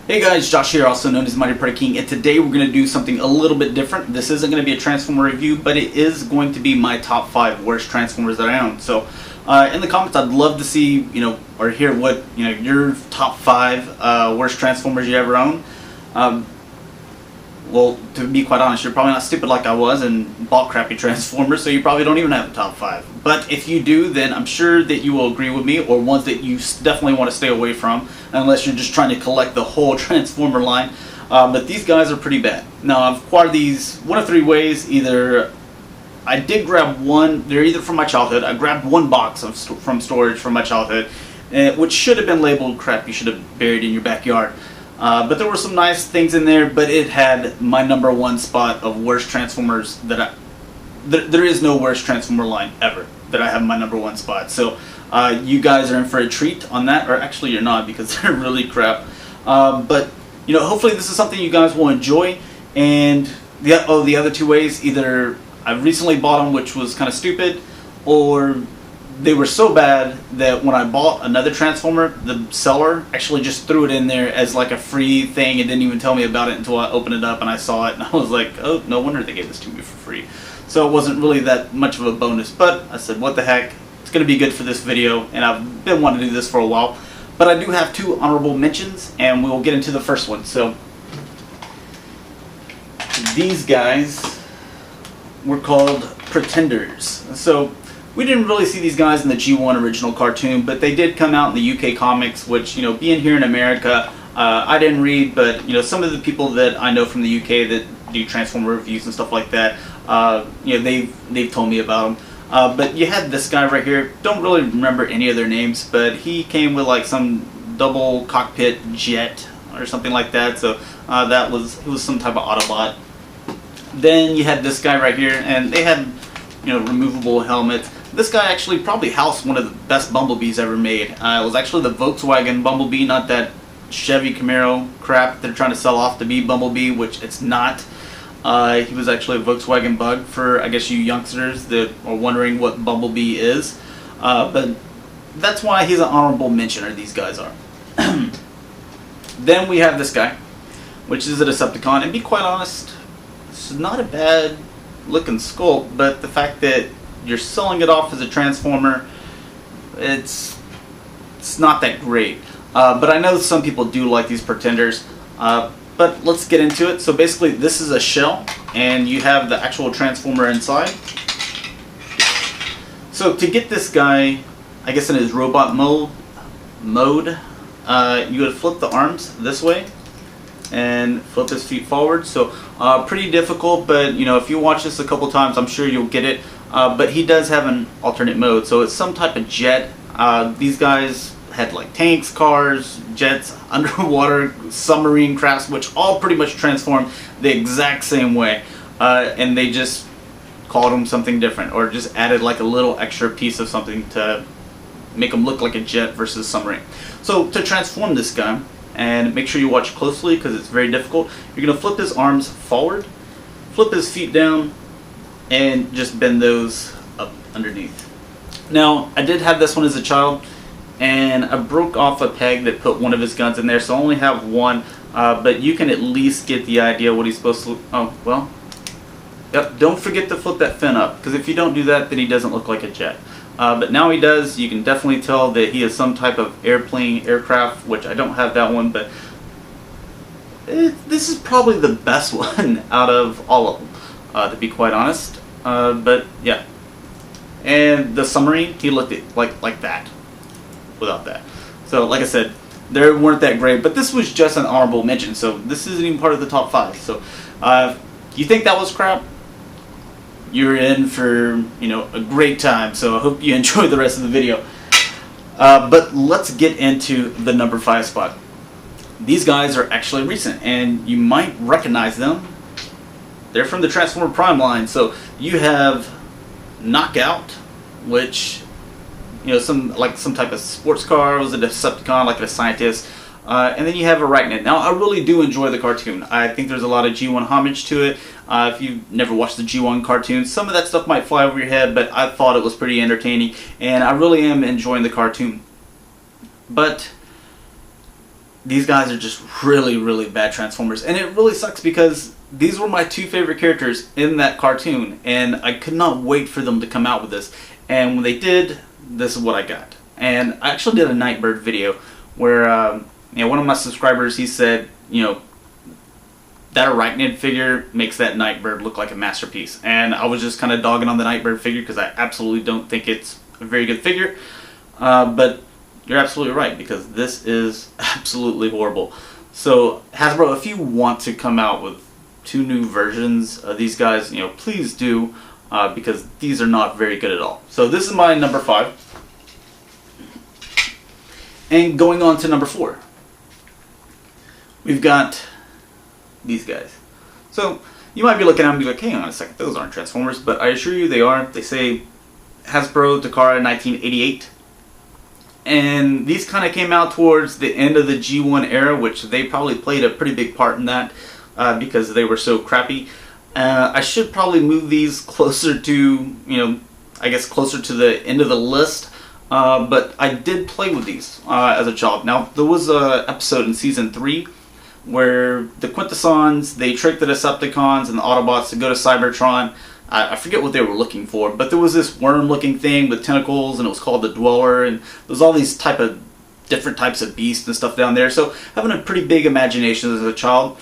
Hey guys, Josh here, also known as Mighty Predator King, and today we're going to do something a little bit different. This isn't going to be a Transformer review, but it is going to be my top 5 worst Transformers that I own. So, in the comments, I'd love to see, or hear what, your top 5 worst Transformers you ever own. Well, to be quite honest, you're probably not stupid like I was and bought crappy Transformers, so you probably don't even have a top 5. But if you do, then I'm sure that you will agree with me, or ones that you definitely want to stay away from, unless you're just trying to collect the whole Transformer line. But these guys are pretty bad. Now, I've acquired these one of 3 ways. Either I did grab one, they're either from my childhood. I grabbed one box from storage from my childhood, which should have been labeled crap you should have buried in your backyard. But there were some nice things in there, but it had my #1 spot of worst Transformers that there is no worst Transformer line ever that I have my #1 spot. So you guys are in for a treat on that, or actually you're not, because they're really crap. But hopefully this is something you guys will enjoy. And the other 2 ways, either I recently bought them, which was kind of stupid, or they were so bad that when I bought another Transformer, the seller actually just threw it in there as like a free thing and didn't even tell me about it until I opened it up and I saw it, and I was like, oh, no wonder they gave this to me for free. So it wasn't really that much of a bonus, but I said, what the heck, it's going to be good for this video, and I've been wanting to do this for a while. But I do have 2 honorable mentions, and we'll get into the first one. So these guys were called Pretenders. So we didn't really see these guys in the G1 original cartoon, but they did come out in the UK comics, which, being here in America, I didn't read, but, some of the people that I know from the UK that do Transformer reviews and stuff like that, they've told me about them. But you had this guy right here, don't really remember any of their names, but he came with like some double cockpit jet or something like that, so it was some type of Autobot. Then you had this guy right here, and they had, removable helmets. This guy actually probably housed one of the best Bumblebees ever made. It was actually the Volkswagen Bumblebee, not that Chevy Camaro crap they're trying to sell off to be Bumblebee, which it's not. He was actually a Volkswagen Bug for, I guess, you youngsters that are wondering what Bumblebee is. But that's why he's an honorable mention, or these guys are. Then we have this guy, which is a Decepticon, and be quite honest, this is not a bad looking sculpt, but the fact that you're selling it off as a Transformer, it's not that great. But I know some people do like these Pretenders. But let's get into it. So basically this is a shell, and you have the actual Transformer inside. So to get this guy, I guess in his robot mode, you would flip the arms this way and flip his feet forward. So pretty difficult, but if you watch this a couple times, I'm sure you'll get it. But he does have an alternate mode, so it's some type of jet. These guys had like tanks, cars, jets, underwater submarine crafts, which all pretty much transform the exact same way, and they just called them something different, or just added like a little extra piece of something to make them look like a jet versus submarine. So to transform this guy, and make sure you watch closely because it's very difficult, you're going to flip his arms forward, flip his feet down, and just bend those up underneath. Now, I did have this one as a child, and I broke off a peg that put one of his guns in there, so I only have one, but you can at least get the idea what he's supposed to look. Oh, well, yep, don't forget to flip that fin up, because if you don't do that, then he doesn't look like a jet. But now he does. You can definitely tell that he is some type of aircraft, which I don't have that one, but this is probably the best one out of all of them, to be quite honest. But yeah, and the submarine, he looked like that without that. So like I said, they weren't that great, but this was just an honorable mention, so this isn't even part of the top 5. So you think that was crap, you're in for a great time, so I hope you enjoy the rest of the video. But let's get into the #5 spot. These guys are actually recent, and you might recognize them. They're from the Transformer Prime line. So you have Knockout, which some type of sports car, was a Decepticon, like a scientist, and then you have Arachnid. Now, I really do enjoy the cartoon. I think there's a lot of G1 homage to it. If you've never watched the G1 cartoon, some of that stuff might fly over your head, but I thought it was pretty entertaining, and I really am enjoying the cartoon. But these guys are just really, really bad Transformers. And it really sucks because these were my two favorite characters in that cartoon. And I could not wait for them to come out with this. And when they did, this is what I got. And I actually did a Nightbird video where one of my subscribers, he said, that Arachnid figure makes that Nightbird look like a masterpiece. And I was just kind of dogging on the Nightbird figure because I absolutely don't think it's a very good figure. But you're absolutely right, because this is absolutely horrible. So Hasbro, if you want to come out with 2 new versions of these guys, please do, because these are not very good at all. So this is my number 5. And going on to number 4, we've got these guys. So you might be looking at them and be like, hey, hang on a second, those aren't Transformers, but I assure you they are. They say Hasbro Takara 1988. And these kind of came out towards the end of the G1 era, which they probably played a pretty big part in that because they were so crappy. I should probably move these closer to, I guess closer to the end of the list. But I did play with these as a child. Now, there was an episode in Season 3 where the Quintessons, they tricked the Decepticons and the Autobots to go to Cybertron. I forget what they were looking for, but there was this worm-looking thing with tentacles, and it was called the Dweller, and there was all these different types of beasts and stuff down there. So having a pretty big imagination as a child,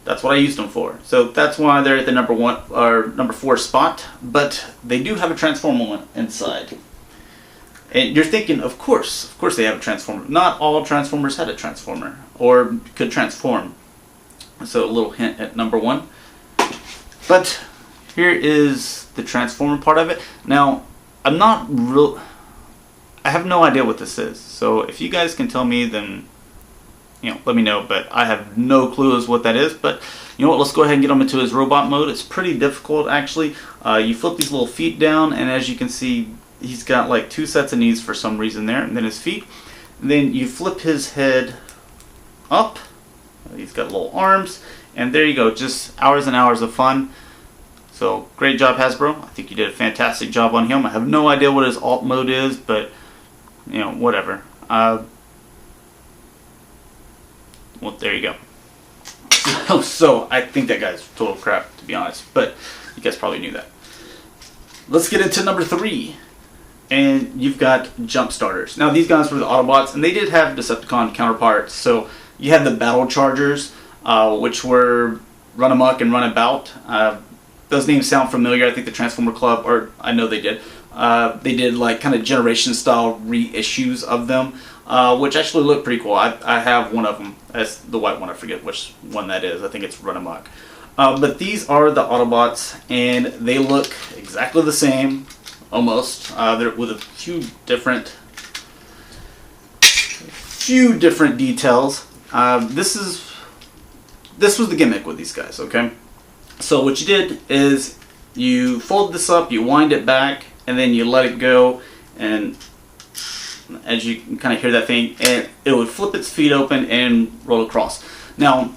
that's what I used them for. So that's why they're at the number 4 spot. But they do have a Transformer one inside, and you're thinking, of course they have a Transformer. Not all Transformers had a Transformer or could transform. So a little hint at number 1, but. Here is the Transformer part of it. Now, I have no idea what this is. So if you guys can tell me, then, let me know. But I have no clue as what that is. But you know what? Let's go ahead and get him into his robot mode. It's pretty difficult, actually. You flip these little feet down, and as you can see, he's got like 2 sets of knees for some reason there, and then his feet. And then you flip his head up. He's got little arms, and there you go. Just hours and hours of fun. So, great job, Hasbro. I think you did a fantastic job on him. I have no idea what his alt mode is, but, whatever. Well, there you go. So, I think that guy's total crap, to be honest. But, you guys probably knew that. Let's get into number 3. And you've got Jumpstarters. Now, these guys were the Autobots, and they did have Decepticon counterparts. So, you had the Battle Chargers, which were Run Amok and Run About. Those names sound familiar. I think the Transformer Club, or I know they did like kind of generation style reissues of them, which actually look pretty cool. I have one of them. That's the white one. I forget which one that is. I think it's Run Amok. But these are the Autobots, and they look exactly the same, almost. They're with a few different details. This was the gimmick with these guys. Okay. So what you did is you fold this up, you wind it back, and then you let it go, and as you can kind of hear that thing, and it would flip its feet open and roll across. Now,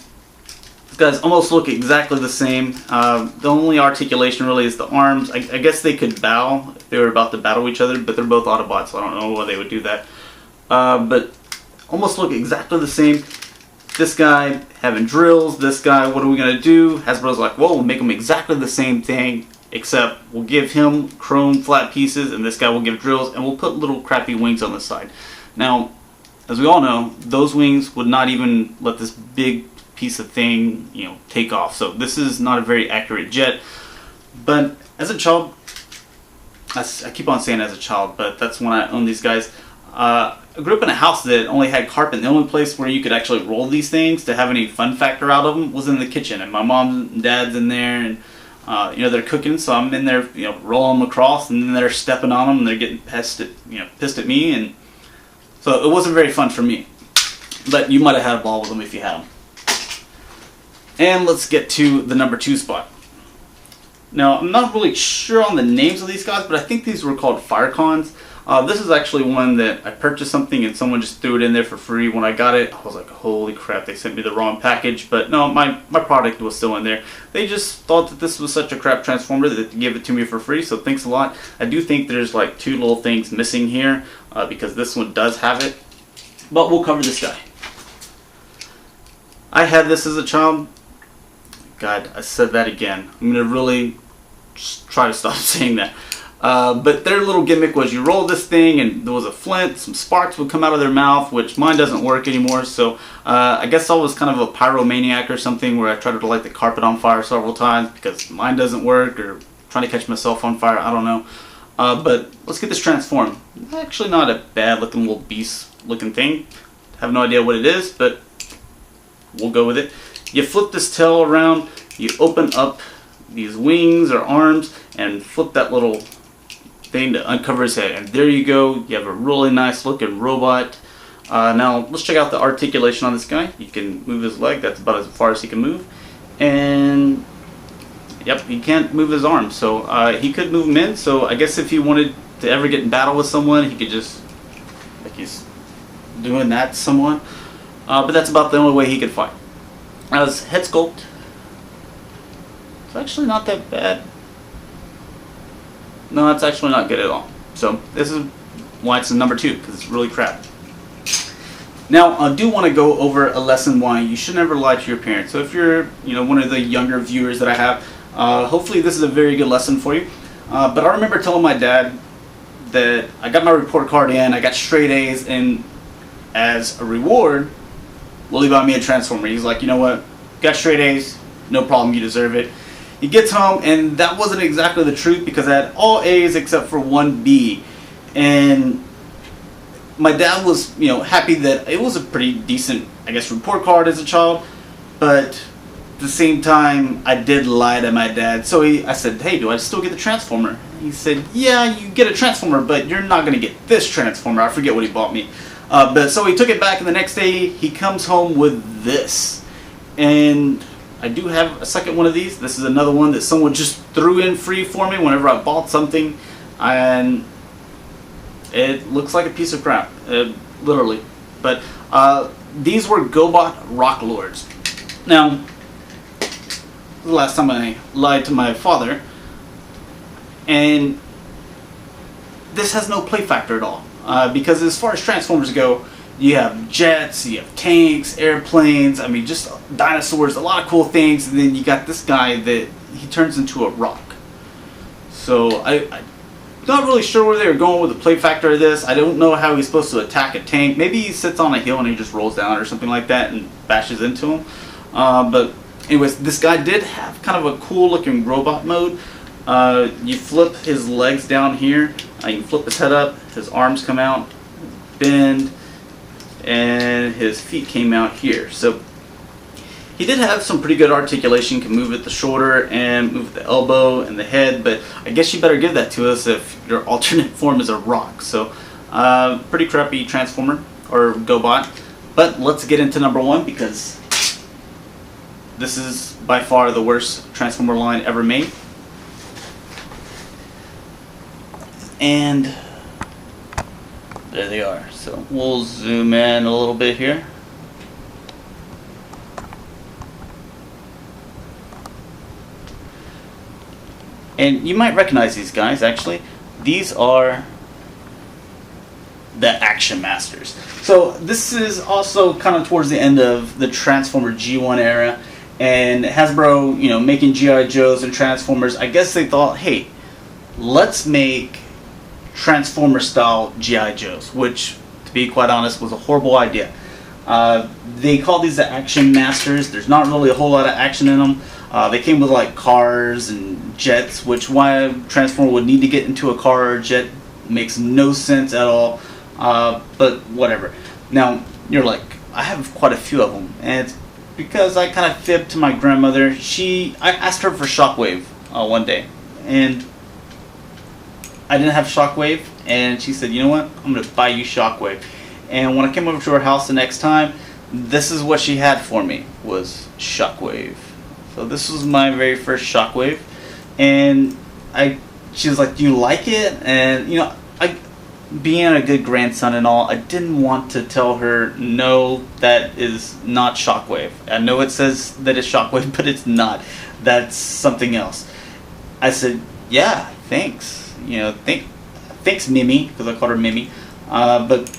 these guys almost look exactly the same. The only articulation really is the arms. I guess they could bow if they were about to battle each other, but they're both Autobots, so I don't know why they would do that. But almost look exactly the same. This guy having drills, this guy, what are we going to do? Hasbro's like, well, we'll make them exactly the same thing, except we'll give him chrome flat pieces, and this guy will give drills, and we'll put little crappy wings on the side. Now, as we all know, those wings would not even let this big piece of thing, take off. So this is not a very accurate jet. But as a child, I keep on saying as a child, but that's when I owned these guys. I grew up in a house that only had carpet. The only place where you could actually roll these things to have any fun factor out of them was in the kitchen. And my mom and dad's in there, and they're cooking, so I'm in there, rolling them across, and then they're stepping on them, and they're getting pissed at me, and so it wasn't very fun for me. But you might have had a ball with them if you had them. And let's get to the number 2 spot. Now, I'm not really sure on the names of these guys, but I think these were called firecons. This is actually one that I purchased something and someone just threw it in there for free. When I got it, I was like, holy crap, they sent me the wrong package. But no, my product was still in there. They just thought that this was such a crap Transformer that they gave it to me for free, so thanks a lot. I do think there's like 2 little things missing here because this one does have it. But we'll cover this guy. I had this as a child. God, I said that again. I'm going to really try to stop saying that. But their little gimmick was you roll this thing and there was a flint, some sparks would come out of their mouth, which mine doesn't work anymore. So I guess I was kind of a pyromaniac or something, where I tried to light the carpet on fire several times because mine doesn't work, or trying to catch myself on fire, I don't know. But let's get this transformed. Actually not a bad looking little beast looking thing. Have no idea what it is, but we'll go with it. You flip this tail around, you open up these wings or arms and flip that little thing to uncover his head, and there you go. You have a really nice looking robot. Now let's check out the articulation on this guy. You can move his leg, that's about as far as he can move, and yep, he can't move his arm, so he could move them in. So I guess if he wanted to ever get in battle with someone, he could just, like he's doing that to someone, but that's about the only way he could fight. Now his head sculpt, it's actually not that bad. No, it's actually not good at all. So this is why it's a number 2, because it's really crap. Now I do want to go over a lesson why you should never lie to your parents. So if you're, one of the younger viewers that I have, hopefully this is a very good lesson for you. But I remember telling my dad that I got my report card in, I got straight A's, and as a reward, will he buy me a transformer? He's like, you know what, got straight A's, no problem, you deserve it. He gets home, and that wasn't exactly the truth, because I had all A's except for 1 B. And my dad was, happy that it was a pretty decent, I guess, report card as a child. But at the same time, I did lie to my dad. So I said, hey, do I still get the transformer? He said, yeah, you get a transformer, but you're not going to get this transformer. I forget what he bought me. But so he took it back, and the next day he comes home with this. And I do have a second one of these. This is another one that someone just threw in free for me whenever I bought something, and it looks like a piece of crap, literally. But these were GoBot Rock Lords. Now, the last time I lied to my father, and this has no play factor at all, because as far as Transformers go, you have jets, you have tanks, airplanes, I mean just dinosaurs, a lot of cool things, and then you got this guy that he turns into a rock. So I'm not really sure where they were going with the play factor of this. I don't know how he's supposed to attack a tank. Maybe he sits on a hill and he just rolls down or something like that and bashes into him. But anyways, this guy did have kind of a cool looking robot mode. You flip his legs down here, you can flip his head up, his arms come out, bend, and his feet came out here. So he did have some pretty good articulation, can move at the shoulder and move at the elbow and the head, but I guess you better give that to us if your alternate form is a rock. So pretty crappy Transformer or GoBot. But let's get into number 1, because this is by far the worst Transformer line ever made. And there they are. So we'll zoom in a little bit here. And you might recognize these guys, actually. These are the Action Masters. So this is also kind of towards the end of the Transformer G1 era. And Hasbro, making G.I. Joes and Transformers, I guess they thought, hey, let's make Transformer style G.I. Joes, which, to be quite honest, was a horrible idea. They call these the Action Masters. There's not really a whole lot of action in them. They came with like cars and jets, which why a Transformer would need to get into a car or jet makes no sense at all. But whatever. Now you're like, I have quite a few of them, and it's because I kind of fibbed to my grandmother. I asked her for Shockwave one day, and I didn't have Shockwave, and she said, you know what, I'm going to buy you Shockwave. And when I came over to her house the next time, this is what she had for me, was Shockwave. So this was my very first Shockwave, and she was like, do you like it? And being a good grandson and all, I didn't want to tell her, no, that is not Shockwave. I know it says that it's Shockwave, but it's not. That's something else. I said, yeah, thanks. Thanks Mimi, because I called her Mimi. But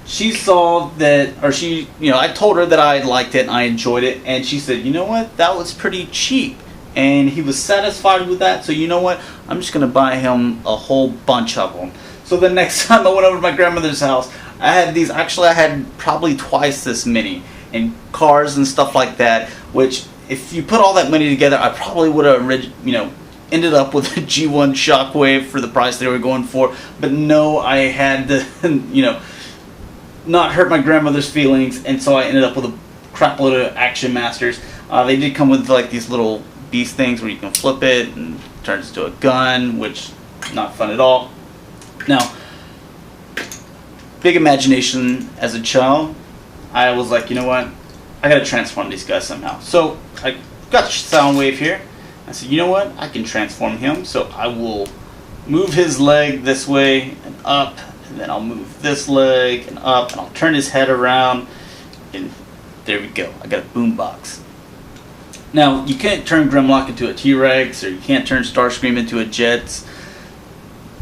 she saw that, or she, I told her that I liked it and I enjoyed it, and she said, you know what, that was pretty cheap. And he was satisfied with that, so you know what, I'm just going to buy him a whole bunch of them. So the next time I went over to my grandmother's house, I had these, actually I had probably twice this many, and cars and stuff like that, which if you put all that money together, I probably would have, ended up with a G1 Shockwave for the price they were going for. But no, I had to, not hurt my grandmother's feelings, and so I ended up with a crap load of Action Masters. They did come with like these little beast things where you can flip it and it turns into a gun, which not fun at all. Now, big imagination as a child, I was like, you know what, I gotta transform these guys somehow. So I got Soundwave here. I said, you know what, I can transform him, so I will move his leg this way and up, and then I'll move this leg and up, and I'll turn his head around, and there we go, I got a boombox. Now, you can't turn Grimlock into a T-Rex, or you can't turn Starscream into a Jets,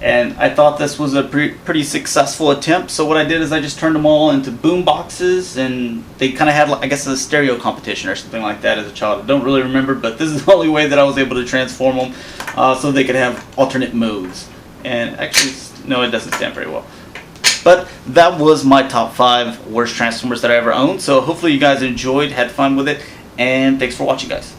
and I thought this was a pretty successful attempt, so what I did is I just turned them all into boom boxes, and they kind of had, I guess, a stereo competition or something like that as a child. I don't really remember, but this is the only way that I was able to transform them, so they could have alternate modes. And actually, no, it doesn't stand very well. But that was my top 5 worst Transformers that I ever owned, so hopefully you guys enjoyed, had fun with it, and thanks for watching, guys.